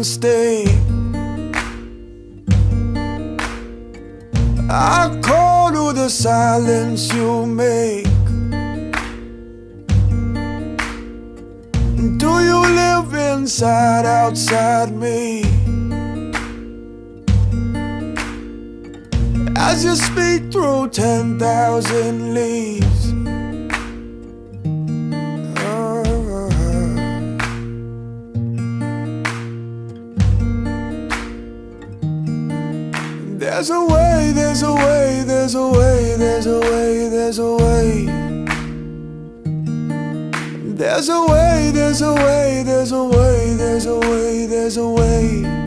and stay. I call to the silence you make. Do you live inside, outside me? As you speak through 10,000 leaves. There's a way, there's a way, there's a way, there's a way, there's a way. There's a way, there's a way, there's a way, there's a way, there's a way.